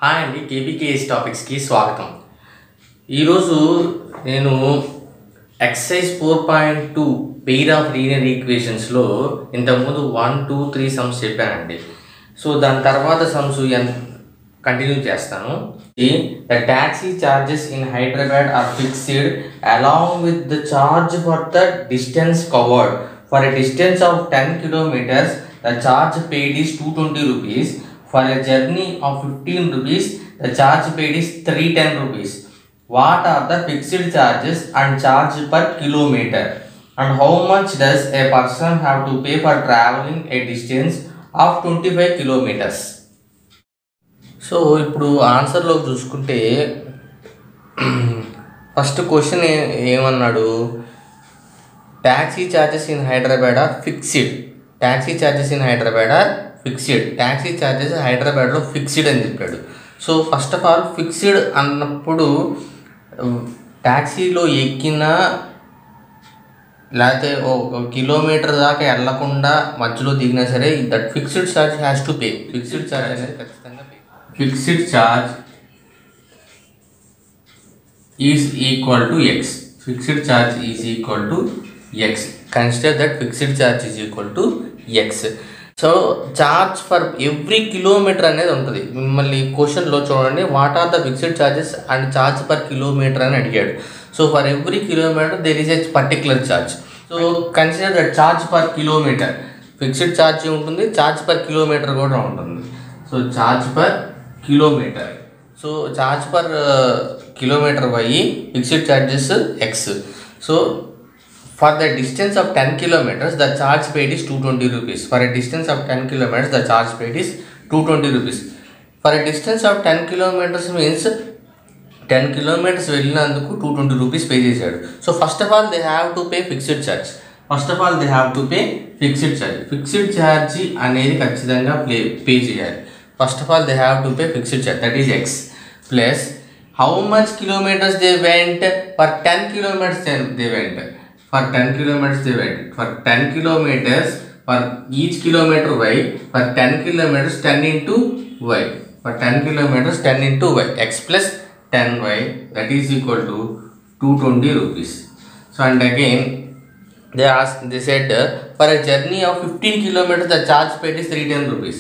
Hi అండి, KBKS టాపిక్స్కి స్వాగతం. ఈరోజు నేను ఎక్సర్సైజ్ 4.2 పెయిర్ ఆఫ్ లీనియర్ ఈక్వేషన్స్లో ఇంతకుముందు 1, 2, 3 సమ్స్ చెప్పానండి. సో దాని తర్వాత సమ్స్ కంటిన్యూ చేస్తాను. The taxi charges in Hyderabad are fixed along with the charge for the distance covered. For a distance of 10 kilometers, the charge paid is 220 rupees. For a journey of 15 rupees, the charge paid is 310 rupees. What are the fixed charges and charge per kilometer? And how much does a person have to pay for traveling a distance of 25 kilometers? So ఇప్పుడు ఆన్సర్లో చూసుకుంటే first question ఏమన్నాడు, taxi charges in Hyderabad are fixed. Taxi charges in Hyderabad are fixed. Taxi charges హైదరాబాద్లో fixed అని చెప్పాడు. So first of all fixed అన్నప్పుడు ట్యాక్సీలో ఎక్కినా లేకపోతే ఒక కిలోమీటర్ దాకా వెళ్ళకుండా మధ్యలో దిగినా సరే that fixed charge has to pay. Fixed charge అనేది ఖచ్చితంగా pay. Fixed charge is equal to x. Fixed charge is equal to x. Consider that fixed charge is equal to x. So charge for every kilometre అనేది ఉంటుంది. మిమ్మల్ని క్వశ్చన్లో చూడండి, what are the fixed charges and charge per kilometre అని అడిగాడు. So for every kilometre there is a particular charge. So consider that charge per kilometre. Fixed charge ఉంటుంది, charge per kilometre కూడా ఉంటుంది. So charge per kilometre. So charge per kilometre y, fixed charges x. So for the distance of 10 kilometers, the charge paid is 220 rupees. For a distance of 10 kilometers, the charge paid is 220 rupees. For a distance of 10 kilometers means 10 kilometers వెళ్ళినందుకు 220 rupees pay చేశాడు. So first of all they have to pay fixed charge. First of all they have to pay fixed charge. Fixed charge అనేది ఖచ్చితంగా pay చేయాలి. First of all they have to pay fixed charge, that is x. Plus how much kilometers they went. For 10 kilometers they went. For 10 kilometers they went. For 10 kilometers, for each kilometer y, for 10 kilometers 10 into y. For 10 kilometers 10 into y. X plus 10y, that is equal to 220 rupees. So and again they said for a journey of 15 kilometers the charge paid is 310 rupees.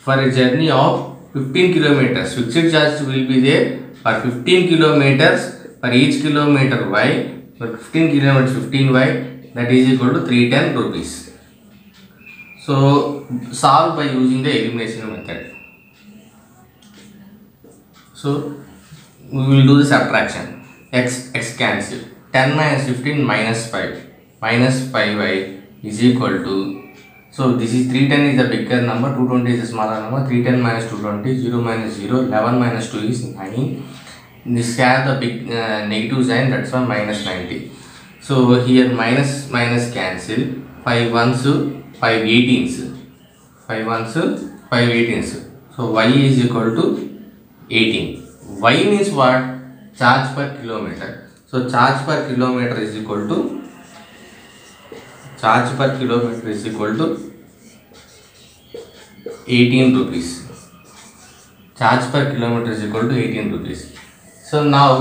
For a journey of 15 kilometers fixed charge will be there for 15 kilometers. For each kilometer y, for 15 kilometers 15y, that is equal to 310 rupees. So solve by using the elimination method. So we will do the subtraction. X cancel. 10 minus 15 minus 5. Minus 5y is equal to, so this is 310 is the bigger number, 220 is the smaller number. 310 minus 220, 0 minus 0, 11 minus 2 is 9. This has the big negative sign, that's why minus 90. So here minus minus cancel. 5 ones 5 18s. 5 ones 5 18s. So y is equal to 18. Y means what? Charge per kilometer. So charge per kilometer is equal to 18 rupees. Charge per kilometer is equal to 18 rupees. So now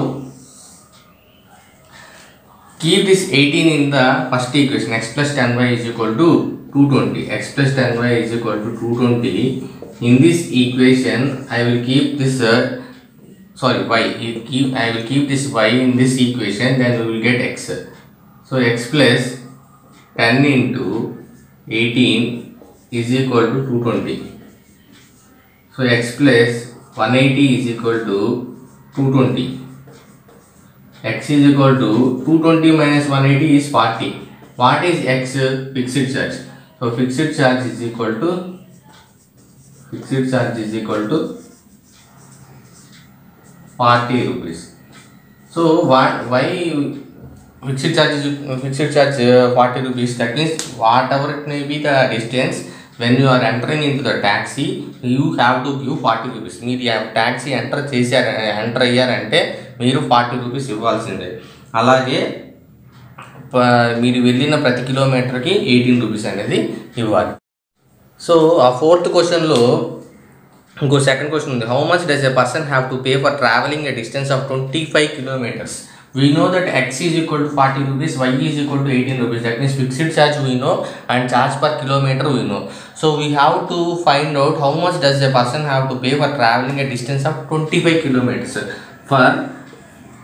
keep this 18 in the first equation. X plus 10y is equal to 220. X plus 10y is equal to 220. In this equation I will keep this y. I will keep this y in this equation, then we will get x. So x plus 10 into 18 is equal to 220. So x plus 180 is equal to 220. X is equal to 220 minus 180 is 40. What is x? Fixed charge. So fixed charge is equal to 40 rupees. So why fixed charge 40 rupees? That means whatever it may be the distance, when you are entering into the taxi, you have to give 40 rupees. మీరు taxi enter అయ్యారంటే మీరు 40 rupees ఇవ్వాల్సిందే. అలాగే మీరు వెళ్ళిన ప్రతి కిలోమీటర్కి 18 rupees అనేది ఇవ్వాలి. సో ఆ ఫోర్త్ క్వశ్చన్లో Go second question. How much does a person have to pay for traveling a distance of 25 kilometers? We know that x is equal to 40 rupees, y is equal to 18 rupees. That means fixed charge we know and charge per kilometer we know. So we have to find out how much does a person have to pay for traveling a distance of 25 kilometers. For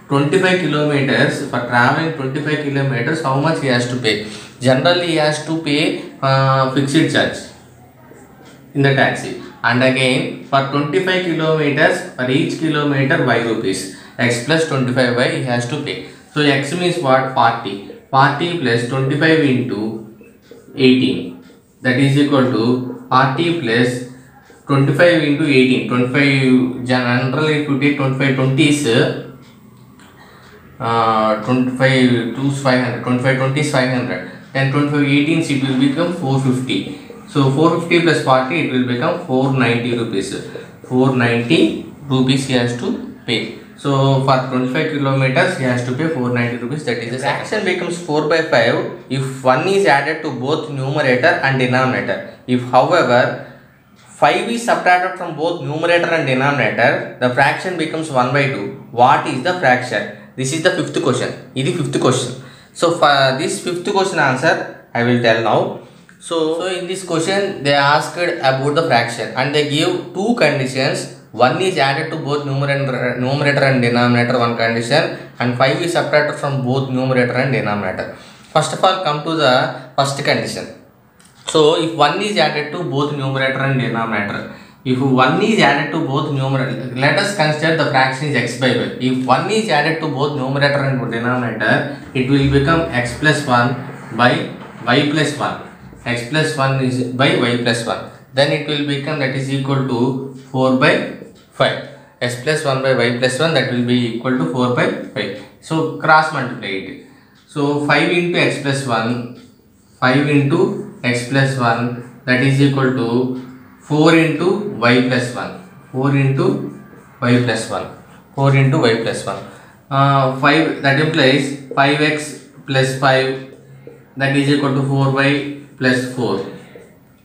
25 kilometers, for traveling 25 kilometers, how much he has to pay? Generally he has to pay fixed charge in the taxi, and again for 25 kilometers, for each kilometer y rupees, x plus 25y he has to pay. So x means what? 40 plus 25 into 18, that is equal to 40 plus 25 into 18. 25 generally if you take 25 20s, 25 to 500, 25 20 is 500, then 25 18s it will become 450. So 450 plus 40 it will become 490 rupees. 490 rupees he has to pay. So for 25 kilometers he has to pay 490 rupees. That is the fraction becomes 4 by 5 if 1 is added to both numerator and denominator. If however 5 is subtracted from both numerator and denominator, the fraction becomes 1 by 2. What is the fraction? This is the fifth question. This is the fifth question. So for this fifth question answer I will tell now. So in this question they asked about the fraction and they give two conditions. One is added to both numerator and denominator, one condition, and 5 is subtracted from both numerator and denominator. First of all, come to the first condition. So if 1 is added to both numerator and denominator, if 1 is added to both numerator, let us consider the fraction is x by y. If 1 is added to both numerator and denominator, it will become x plus 1 by y plus 1. X plus 1 is by y plus 1. Then it will become, that is equal to 4 by 5. S plus 1 by y plus 1, that will be equal to 4 by 5. So cross multiply it. So 5 into x plus 1, 5 into x plus 1, that is equal to 4 into y plus 1. 4 into y plus 1. 4 into y plus 1. 5, that implies 5x plus 5, that is equal to 4y plus 4.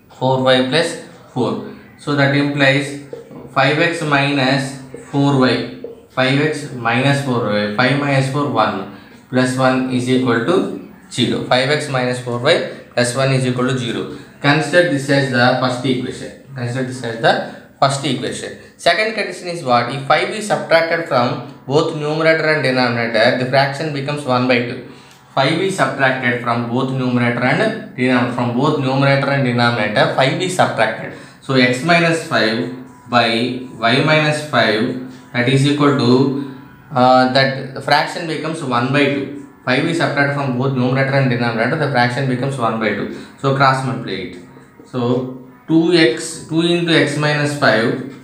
4y plus 4. So that implies 5x minus 4y. 5x minus 4y. 5 minus 4, 1. Plus 1 is equal to 0. 5x minus 4y plus 1 is equal to 0. Consider this as the first equation. Consider this as the first equation. Second condition is what? If 5 is subtracted from both numerator and denominator, the fraction becomes 1 by 2. 5 is subtracted from both numerator and denominator. 5 is subtracted. So x minus 5 by y minus 5, that is equal to that the fraction becomes 1 by 2. 5 is subtracted from both numerator and denominator, the fraction becomes 1 by 2. So cross multiply it. So 2 into x minus 5,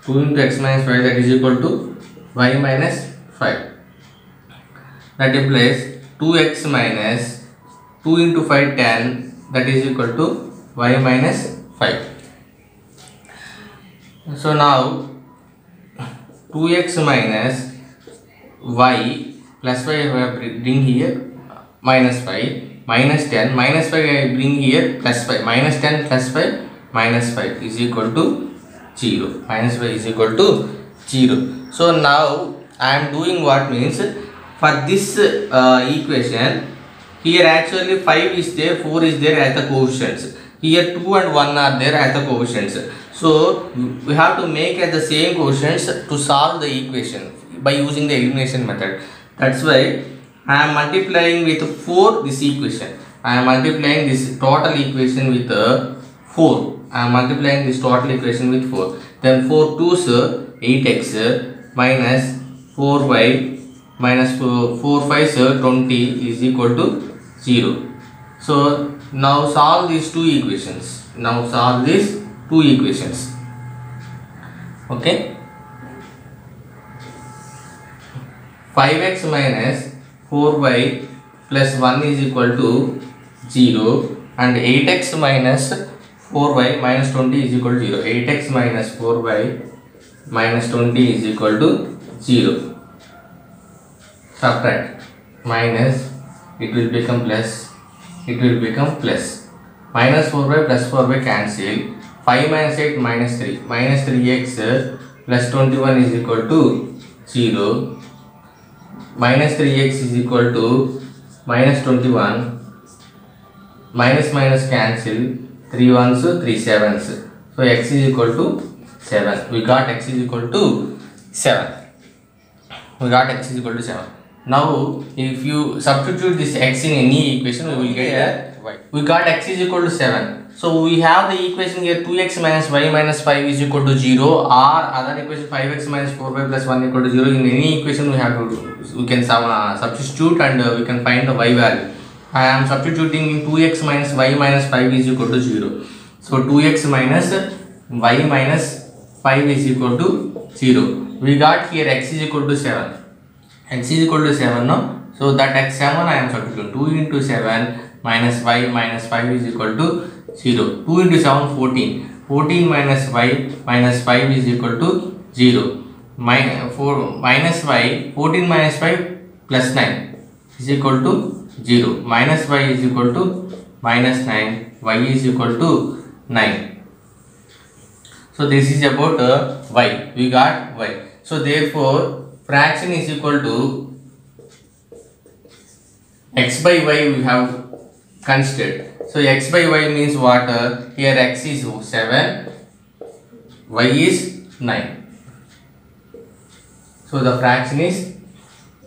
2 into x minus 5, that is equal to y minus 5. That implies 2x minus 2 into 5, 10, that is equal to y minus 5. So now 2x minus y plus 5 I bring here minus 5, minus 10, minus 5 I bring here plus 5, minus 10 plus 5, minus 5 is equal to 0. Minus 5 is equal to 0. So now I am doing what means, for this equation, here actually 5 is there, 4 is there as the coefficients. Here 2 and 1 are there as the coefficients. So we have to make as the same coefficients to solve the equation by using the elimination method. That's why I am multiplying with 4 this equation. I am multiplying this total equation with 4. I am multiplying this total equation with 4. Then 4 2s 8x minus 4y minus 4 5s 20 is equal to 0. So now solve these two equations. Okay. 5x minus 4y plus 1 is equal to 0 and 8x minus 4y minus 20 is equal to 0. 8x minus 4y minus 20 is equal to 0. Subtract, minus, it will become plus, minus 4y plus 4y cancel, 5 minus 8 minus 3. Minus 3x plus 21 is equal to 0. Minus 3x is equal to minus 21. Minus minus cancel. 3 ones, 3 sevens. So x is equal to 7. We got x is equal to 7. We got x is equal to 7. Now, if you substitute this x in any equation, we will get y. We got x is equal to 7. So, we have the equation here 2x minus y minus 5 is equal to 0, or other equation 5x minus 4y plus 1 equal to 0. In any equation, we have to we can substitute and we can find the y value. I am substituting in 2x minus y minus 5 is equal to 0. So, 2x minus y minus 5 is equal to 0. We got here x is equal to 7. X is equal to 7 no? So that x 7 I am substituting. 2 into 7 minus y minus 5 is equal to 0. 2 into 7 14. 14 minus y minus 5 is equal to 0. Minus y 14 minus 5 plus 9 is equal to 0. Minus y is equal to minus 9. Y is equal to 9. So this is about y. We got y. So therefore fraction is equal to x by y we have considered. So x by y means what? Here x is 7, y is 9. So the fraction is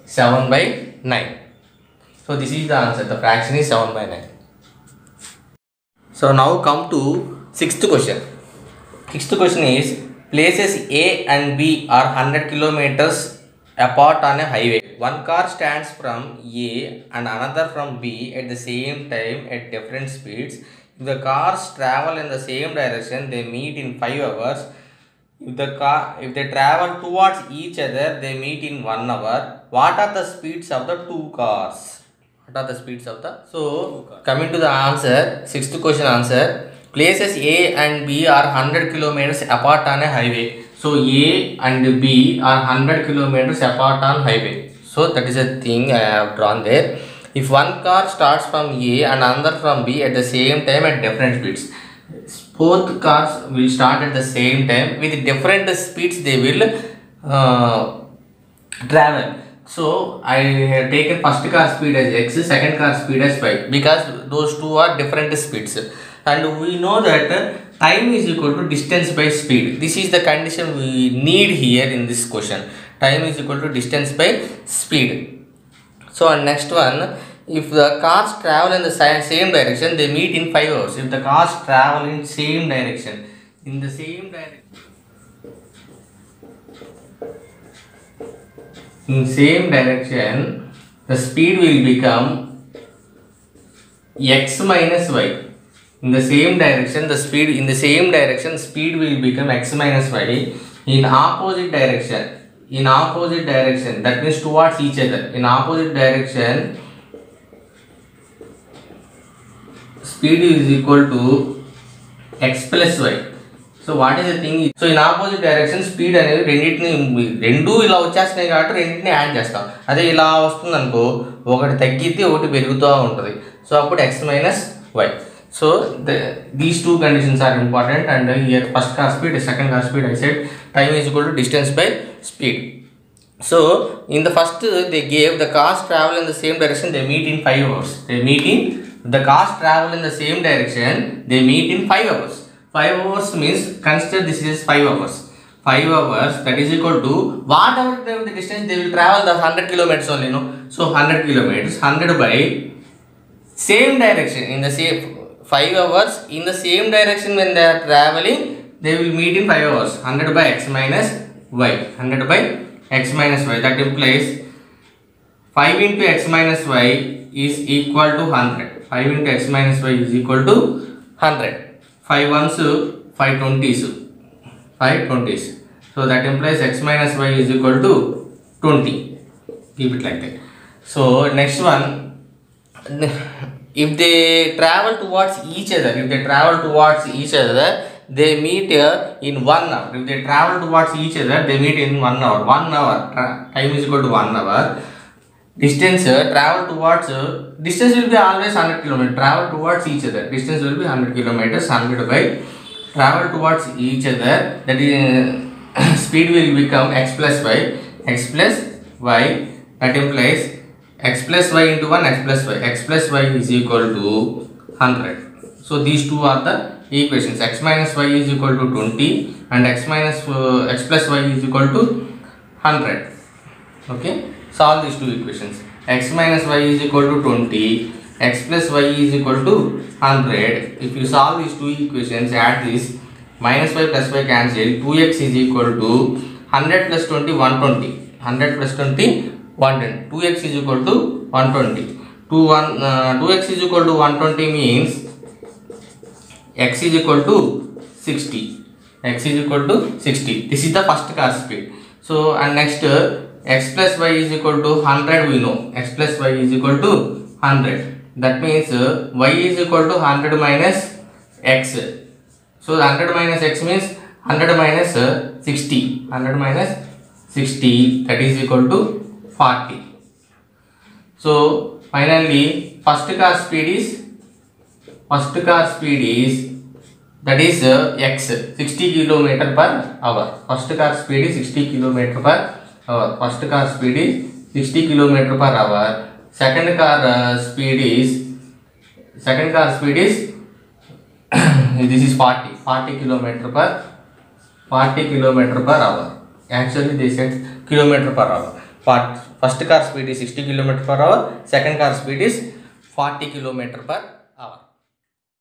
7 by 9. So this is the answer. The fraction is 7 by 9. So now come to sixth question. Sixth question is, places A and B are 100 kilometers apart on a highway. One car stands from A and another from B at the same time at different speeds. If the cars travel in the same direction, they meet in 5 hours. If they travel towards each other, they meet in 1 hour. What are the speeds of the two cars? What are the speeds of the coming to the answer, sixth question answer. Places A and B are 100 kilometers apart on a highway. So A and B are 100 kilometers apart on highway. So that is a thing I have drawn there. If one car starts from A and another from B at the same time at different speeds, both cars will start at the same time with different speeds they will travel. So I have taken first car speed as x, second car speed as y, because those two are different speeds. And we know that time is equal to distance by speed. This is the condition we need here in this question. Time is equal to distance by speed. So next one, if the cars travel in the same direction, they meet in 5 hours. If the cars travel in same direction, the speed will become x minus y. In the same direction, speed will become x minus y. In opposite direction, that means towards each other. In opposite direction, speed is equal to x plus y. So what is the thing? So in opposite direction, speed అనేది రెండు ఇలా వచ్చేస్తున్నాయి కాబట్టి రెండింటిని add చేస్తాం. అదే ఇలా వస్తుంది అనుకో, ఒకటి తగ్గితే ఒకటి పెరుగుతూ ఉంటుంది. సో అప్పుడు x minus y. So these two conditions are important, and here first car speed, second car speed, I said time is equal to distance by speed. So in the first they gave the cars travel in the same direction, they meet in 5 hours. The cars travel in the same direction, they meet in 5 hours. 5 hours means consider this is 5 hours. 5 hours, that is equal to whatever the distance they will travel, the 100 kilometers only, no? So 100 kilometers, 100 by same direction, in the same 5 hours in the same direction when they are traveling, they will meet in 5 hours. 100 by x minus y. 100 by x minus y. That implies 5 into x minus y is equal to 100. 5 into x minus y is equal to 100. 5 ones, 5 20s. 5 20s. So that implies x minus y is equal to 20. Keep it like that. So next one, if they travel towards each other, they meet in 1 hour. If they travel towards each other, they meet in 1 hour. 1 hour, time is equal to 1 hour. Distance travel towards, distance will be always 100 km. Travel towards each other, distance will be 100 kilometers. 100 by travel towards each other, that is speed will become x plus y. X plus y, that implies x plus y into 1 x plus y. X plus y is equal to 100. So these two are the equations. X minus y is equal to 20 and x plus y is equal to 100. Okay, solve these two equations. X minus y is equal to 20, x plus y is equal to 100. If you solve these two equations, add this, minus y plus y cancel, 2x is equal to 100 plus 20 120. 100 plus 20 110. 2x is equal to 120. 2x is equal to 120 means x is equal to 60. X is equal to 60. This is the first car speed. So and next x plus y is equal to 100, we know. X plus y is equal to 100. That means y is equal to 100 minus x. So 100 minus x means 100 minus 60. 100 minus 60, that is equal to 40. So finally first car speed is that is x, 60 km per hour. First car speed is 60 km per hour. First car speed is 60 km per hour. Second car speed is this is 40 km per hour. Actually they said kilometer per hour. First car speed is 60 km per hour. Second car speed is 40 km per